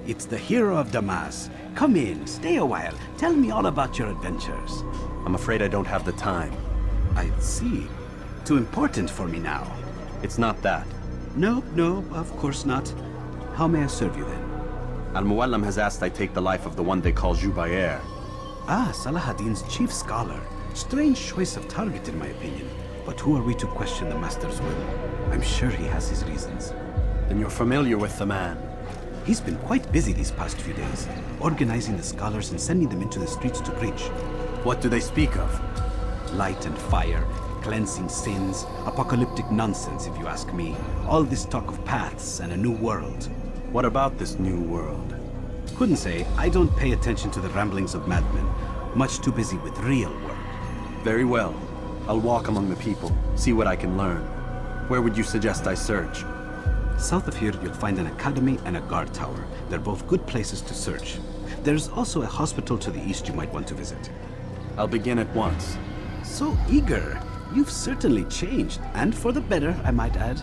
It's the hero of Damas. Come in, stay a while. Tell me all about your adventures. I'm afraid I don't have the time. I see. Too important for me now. It's not that. No, of course not. How may I serve you then? Al-Muallam has asked I take the life of the one they call Jubair. Ah, Salahadin's chief scholar. Strange choice of target in my opinion. But who are we to question the master's will? I'm sure he has his reasons. Then you're familiar with the man. He's been quite busy these past few days, organizing the scholars and sending them into the streets to preach. What do they speak of? Light and fire, cleansing sins, apocalyptic nonsense if you ask me. All this talk of paths and a new world. What about this new world? Couldn't say. I don't pay attention to the ramblings of madmen. Much too busy with real work. Very well. I'll walk among the people, see what I can learn. Where would you suggest I search? South of here, you'll find an academy and a guard tower. They're both good places to search. There's also a hospital to the east you might want to visit. I'll begin at once. So eager. You've certainly changed, and for the better, I might add.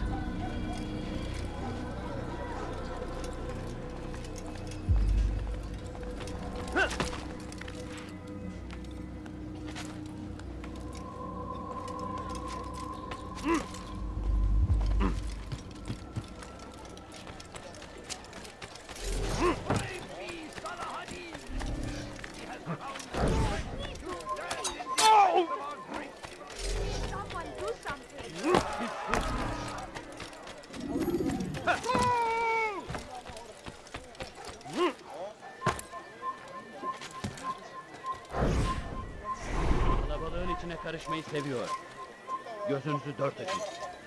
Kalabalığın içine karışmayı seviyor. Gözünüzü dört açın.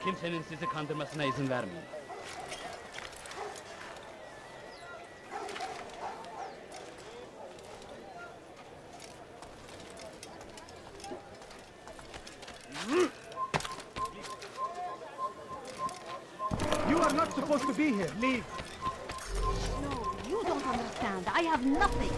Kimsenin sizi kandırmasına izin vermeyin. You are not supposed to be here. Leave. No, you don't understand. I have nothing.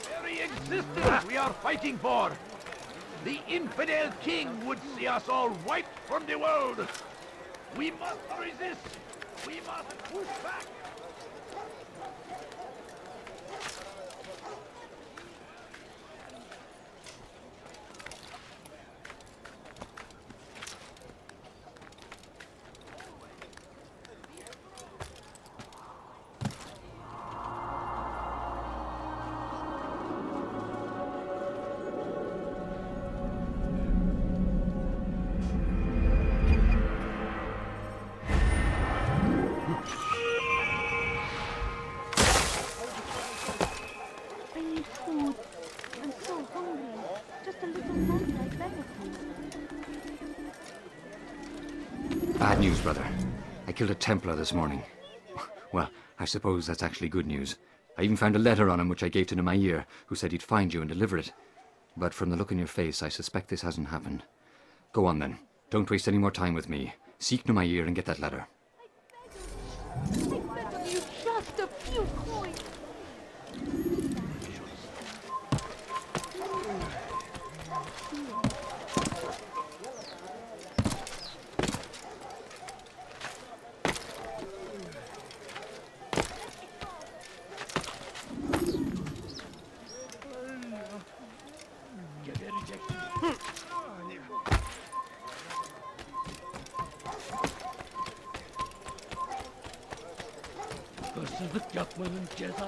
Very existence we are fighting for. The infidel king would see us all wiped from the world. We must resist. We must push back. I need food. I'm so hungry. Just a little longer, I beg of you. Bad news, brother. I killed a Templar this morning. Well, I suppose that's actually good news. I even found a letter on him which I gave to Nemair, who said he'd find you and deliver it. But from the look in your face, I suspect this hasn't happened. Go on then. Don't waste any more time with me. Seek Nemair and get that letter. I beg of you, just a few coins. Hırsızlık yapmanın cezası.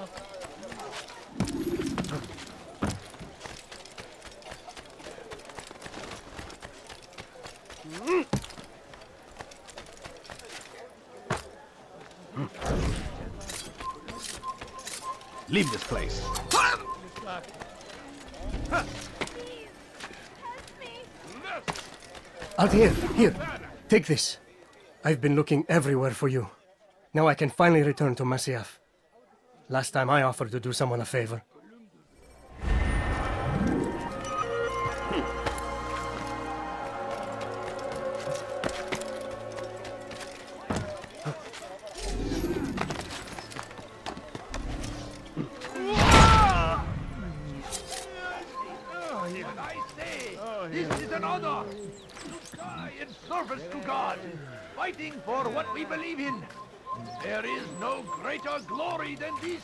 Leave this place. Altair, here. Take this. I've been looking everywhere for you. Now I can finally return to Masyaf. Last time I offered to do someone a favor. This is an honor to die in service to God, fighting for what we believe in. There is no greater glory than this.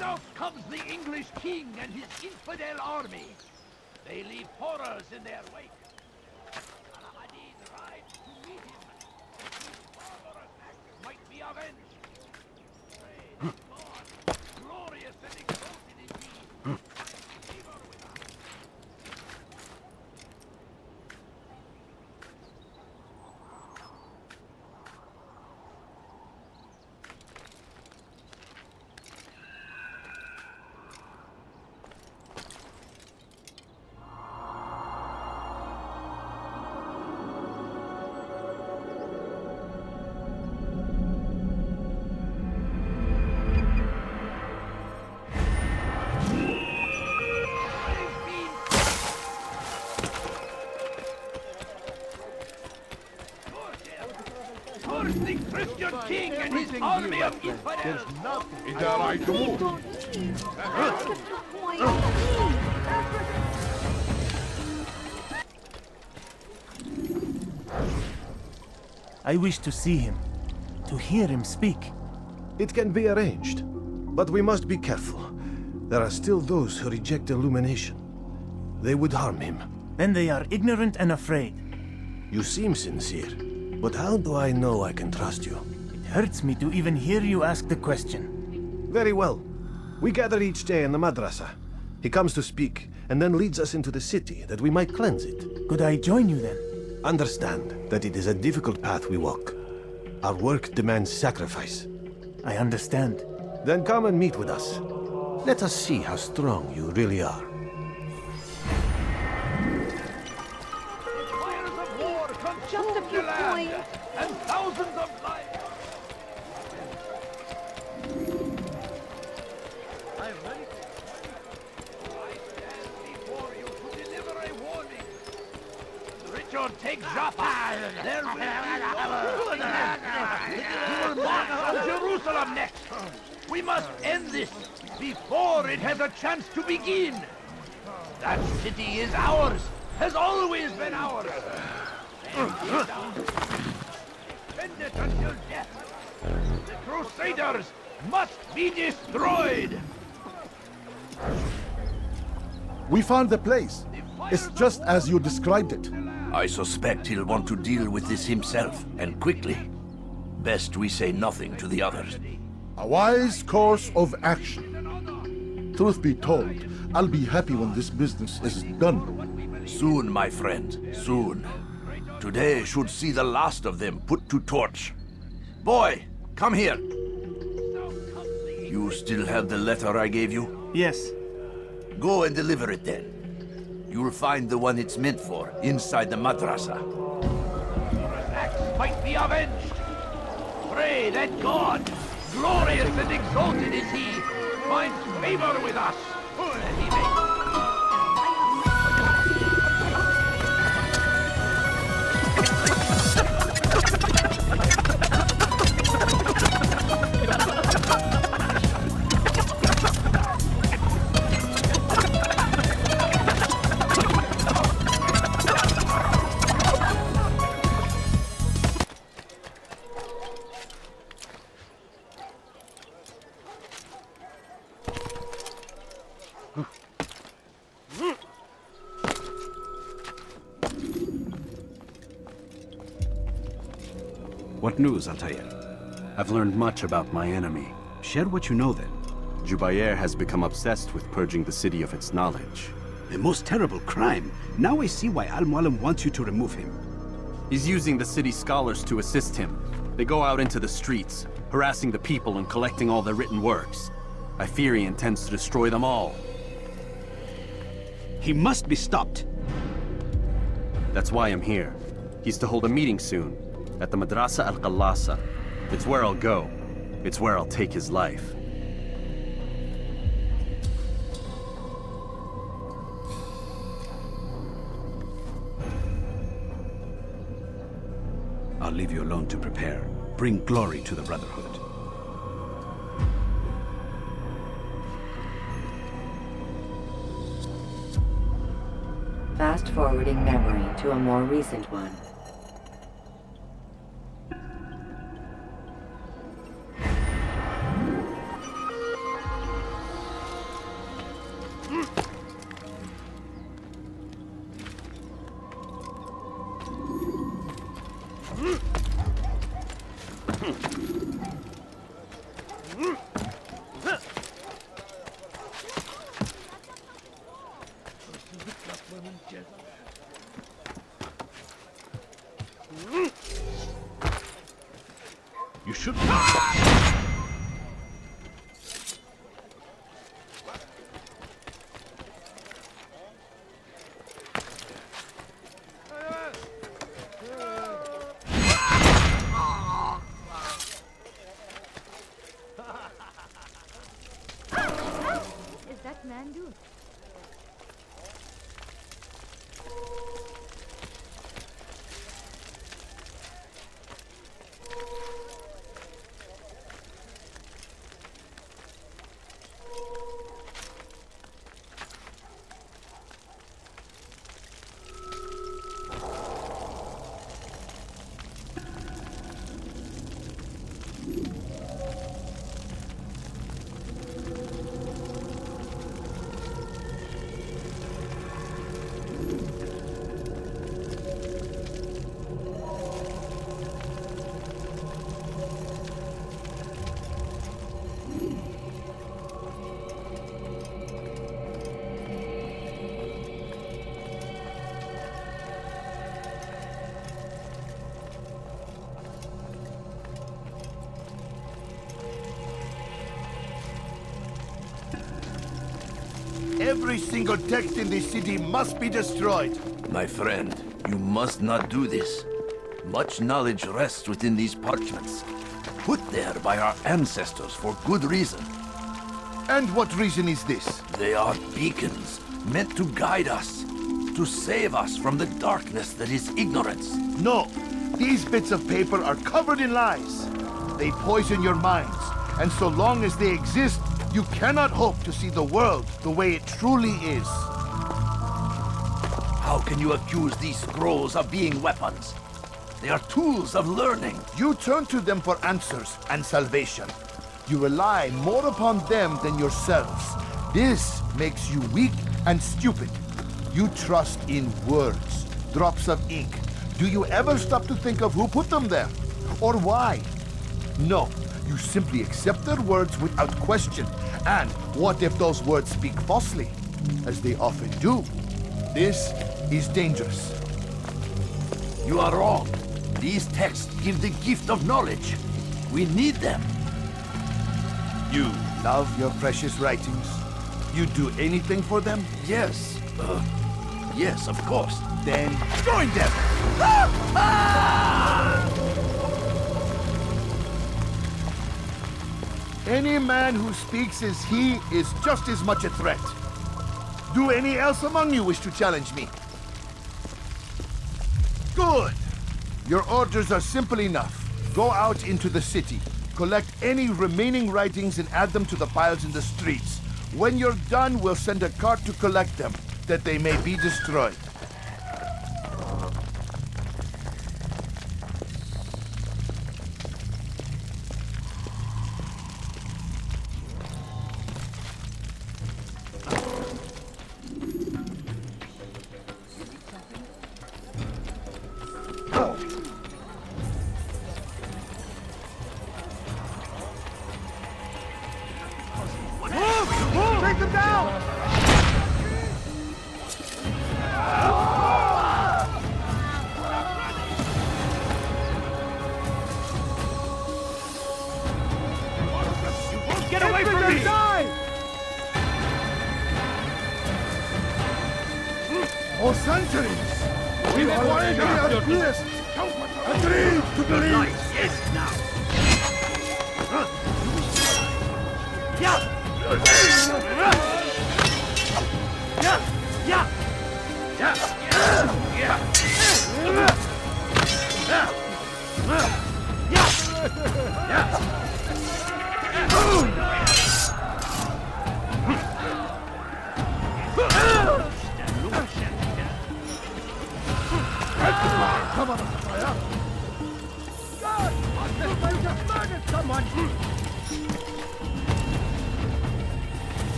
South comes the English king and his infidel army. They leave horrors in their wake. Saladin rides to meet him. His barbarous acts might be avenged. Praise God, glorious and exalted is he. Favor with us. The Christian king and his army of infidels. Is that right to move? I wish to see him, to hear him speak. It can be arranged, but we must be careful. There are still those who reject illumination. They would harm him. Then they are ignorant and afraid. You seem sincere, but how do I know I can trust you? It hurts me to even hear you ask the question. Very well. We gather each day in the madrasa. He comes to speak, and then leads us into the city, that we might cleanse it. Could I join you then? Understand that it is a difficult path we walk. Our work demands sacrifice. I understand. Then come and meet with us. Let us see how strong you really are. Fires of war Just a consume few the land, coins. and thousands of lives. I stand before you to deliver a warning. Richard, take Jaffa. There will be we will march on Jerusalem next. We must end this before it has a chance to begin. That city is ours, has always been ours. Defend it until death. The Crusaders must be destroyed. We found the place. It's just as you described it. I suspect he'll want to deal with this himself, and quickly. Best we say nothing to the others. A wise course of action. Truth be told, I'll be happy when this business is done. Soon, my friend, soon. Today should see the last of them put to torch. Boy, come here. You still have the letter I gave you? Yes. Go and deliver it then. You'll find the one it's meant for inside the madrasa. Acts might be avenged. Pray that God, glorious and exalted is he, finds favor with us. That he may What news, Altair? I've learned much about my enemy. Share what you know then. Jubair has become obsessed with purging the city of its knowledge. The most terrible crime. Now I see why Al-Mualim wants you to remove him. He's using the city scholars to assist him. They go out into the streets, harassing the people and collecting all their written works. I fear he intends to destroy them all. He must be stopped. That's why I'm here. He's to hold a meeting soon, at the Madrasa al-Qallasa. It's where I'll go. It's where I'll take his life. I'll leave you alone to prepare. Bring glory to the Brotherhood. forwarding memory to a more recent one. You should... Is that man do? Every single text in this city must be destroyed. My friend, you must not do this. Much knowledge rests within these parchments, put there by our ancestors for good reason. And what reason is this? They are beacons, meant to guide us, to save us from the darkness that is ignorance. No, these bits of paper are covered in lies. They poison your minds, and so long as they exist, you cannot hope to see the world the way it truly is. How can you accuse these scrolls of being weapons? They are tools of learning. You turn to them for answers and salvation. You rely more upon them than yourselves. This makes you weak and stupid. You trust in words, drops of ink. Do you ever stop to think of who put them there? Or why? No, you simply accept their words without question. And what if those words speak falsely? As they often do. This is dangerous. You are wrong. These texts give the gift of knowledge. We need them. You love your precious writings? You'd do anything for them? Yes. Yes, of course. Then join them! Any man who speaks as he is just as much a threat. Do any else among you wish to challenge me? Good! Your orders are simple enough. Go out into the city, collect any remaining writings and add them to the piles in the streets. When you're done, we'll send a cart to collect them, that they may be destroyed. Take them down! Get away from me! For centuries, we are blessed. Agreed to believe. Yes, now!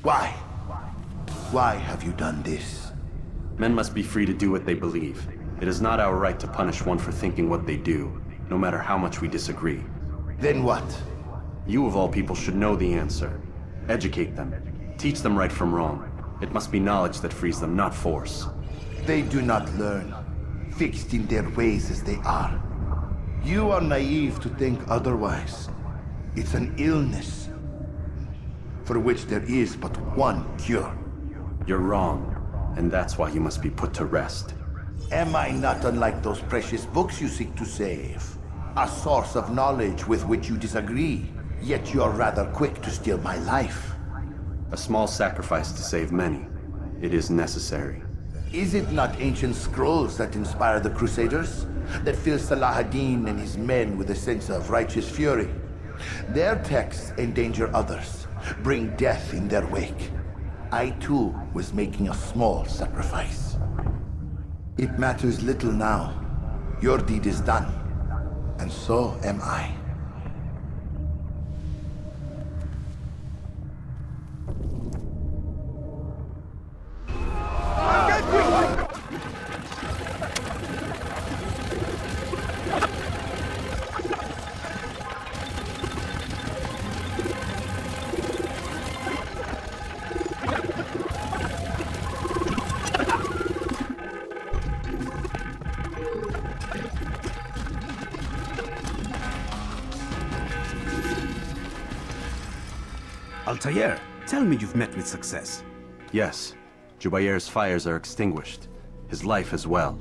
Why? Why have you done this? Men must be free to do what they believe. It is not our right to punish one for thinking what they do, no matter how much we disagree. Then what? You of all people should know the answer. Educate them. Teach them right from wrong. It must be knowledge that frees them, not force. They do not learn, fixed in their ways as they are. You are naive to think otherwise. It's an illness for which there is but one cure. You're wrong, and that's why you must be put to rest. Am I not unlike those precious books you seek to save? A source of knowledge with which you disagree, yet you're rather quick to steal my life. A small sacrifice to save many. It is necessary. Is it not ancient scrolls that inspire the Crusaders? That fill Salah ad-Din and his men with a sense of righteous fury? Their texts endanger others, bring death in their wake. I too was making a small sacrifice. It matters little now. Your deed is done, and so am I. Altair, tell me you've met with success. Yes. Jubayr's fires are extinguished. His life as well.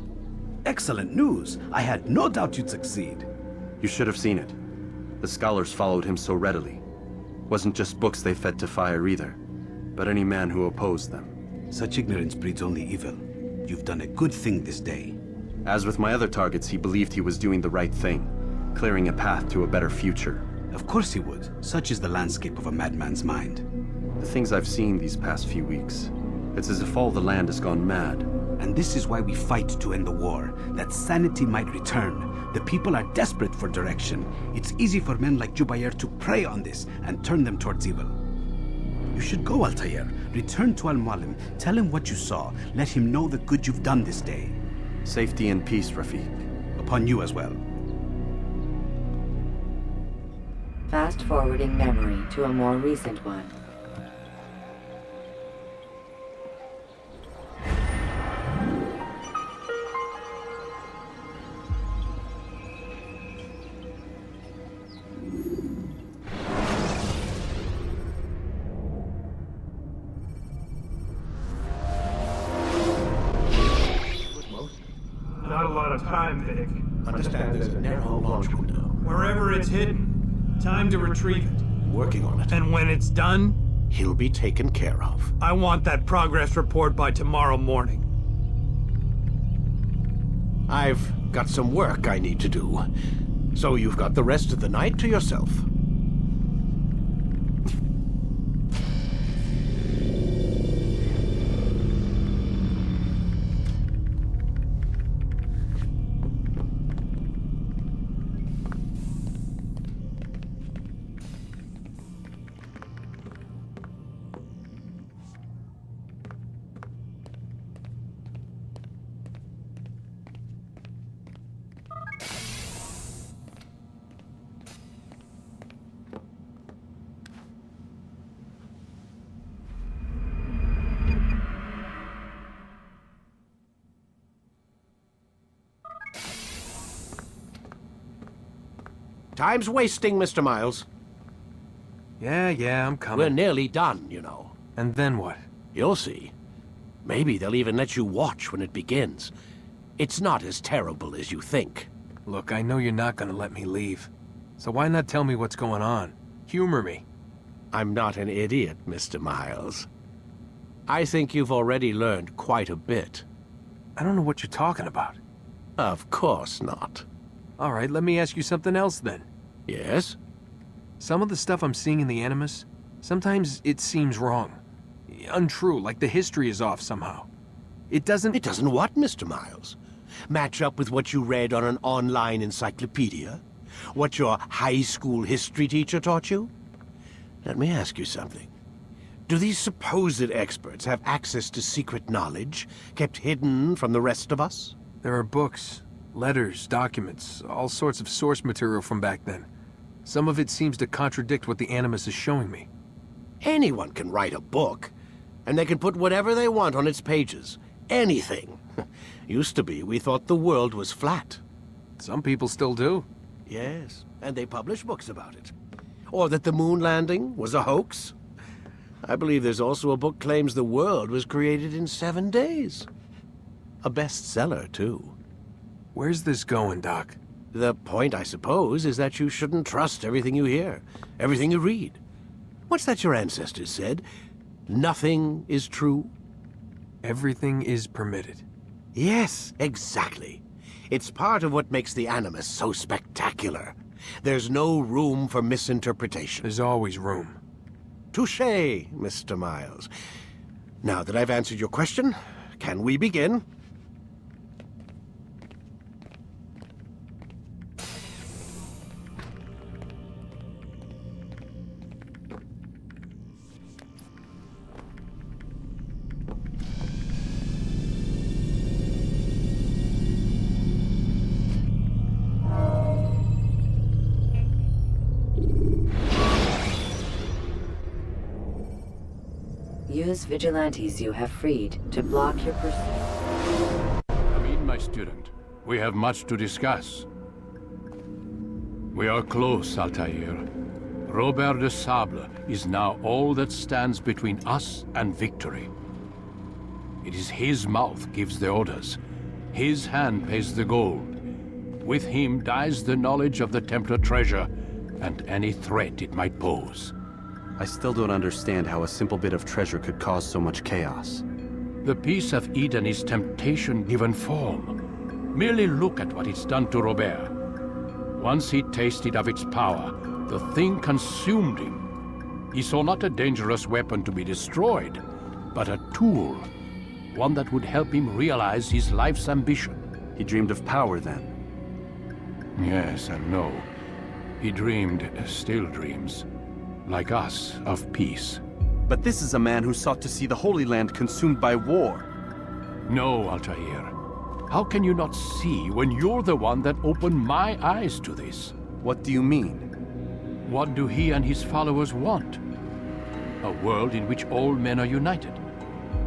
Excellent news. I had no doubt you'd succeed. You should have seen it. The scholars followed him so readily. Wasn't just books they fed to fire either, but any man who opposed them. Such ignorance breeds only evil. You've done a good thing this day. As with my other targets, he believed he was doing the right thing, clearing a path to a better future. Of course he would. Such is the landscape of a madman's mind. The things I've seen these past few weeks, it's as if all the land has gone mad. And this is why we fight to end the war, that sanity might return. The people are desperate for direction. It's easy for men like Jubayr to prey on this and turn them towards evil. You should go, Altair. Return to Al-Mualim. Tell him what you saw. Let him know the good you've done this day. Safety and peace, Rafiq. Upon you as well. Fast-forwarding memory to a more recent one. Not a lot of time, Vic. Understand there's a narrow launch window. Wherever it's hidden, time to retrieve it. Working on it. And when it's done, He'll be taken care of. I want that progress report by tomorrow morning. I've got some work I need to do. So you've got the rest of the night to yourself. Time's wasting, Mr. Miles. Yeah, I'm coming. We're nearly done, you know. And then what? You'll see. Maybe they'll even let you watch when it begins. It's not as terrible as you think. Look, I know you're not gonna let me leave. So why not tell me what's going on? Humor me. I'm not an idiot, Mr. Miles. I think you've already learned quite a bit. I don't know what you're talking about. Of course not. All right, let me ask you something else then. Yes? Some of the stuff I'm seeing in the Animus, sometimes it seems wrong. Untrue, like the history is off somehow. It doesn't... It doesn't what, Mr. Miles? Match up with what you read on an online encyclopedia? What your high school history teacher taught you? Let me ask you something. Do these supposed experts have access to secret knowledge kept hidden from the rest of us? There are books, letters, documents, all sorts of source material from back then. Some of it seems to contradict what the Animus is showing me. Anyone can write a book, and they can put whatever they want on its pages. Anything. Used to be, we thought the world was flat. Some people still do. Yes, and they publish books about it. Or that the moon landing was a hoax. I believe there's also a book claims the world was created in 7 days. A bestseller, too. Where's this going, Doc? The point, I suppose, is that you shouldn't trust everything you hear, everything you read. What's that your ancestors said? Nothing is true? Everything is permitted. Yes, exactly. It's part of what makes the Animus so spectacular. There's no room for misinterpretation. There's always room. Touché, Mr. Miles. Now that I've answered your question, can we begin? Use vigilantes you have freed to block your pursuit. Come in, my student. We have much to discuss. We are close, Altair. Robert de Sable is now all that stands between us and victory. It is his mouth gives the orders. His hand pays the gold. With him dies the knowledge of the Templar treasure and any threat it might pose. I still don't understand how a simple bit of treasure could cause so much chaos. The Peace of Eden is temptation given form. Merely look at what it's done to Robert. Once he tasted of its power, the thing consumed him. He saw not a dangerous weapon to be destroyed, but a tool. One that would help him realize his life's ambition. He dreamed of power then? Yes and no. He dreamed, still dreams. Like us, of peace. But this is a man who sought to see the Holy Land consumed by war. No, Altair. How can you not see when you're the one that opened my eyes to this? What do you mean? What do he and his followers want? A world in which all men are united.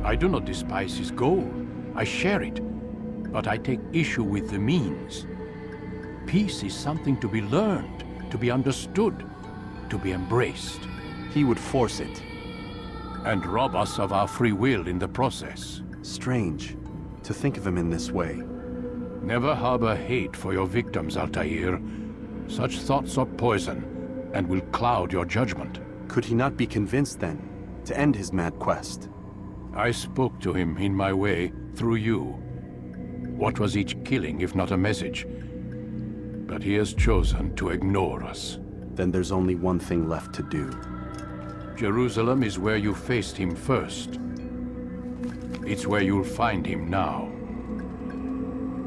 I do not despise his goal. I share it. But I take issue with the means. Peace is something to be learned, to be understood, to be embraced. He would force it. And rob us of our free will in the process. Strange, to think of him in this way. Never harbor hate for your victims, Altair. Such thoughts are poison, and will cloud your judgment. Could he not be convinced, then, to end his mad quest? I spoke to him in my way, through you. What was each killing if not a message? But he has chosen to ignore us. Then there's only one thing left to do. Jerusalem is where you faced him first. It's where you'll find him now.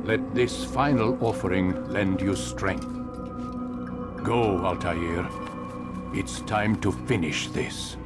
Let this final offering lend you strength. Go, Altair. It's time to finish this.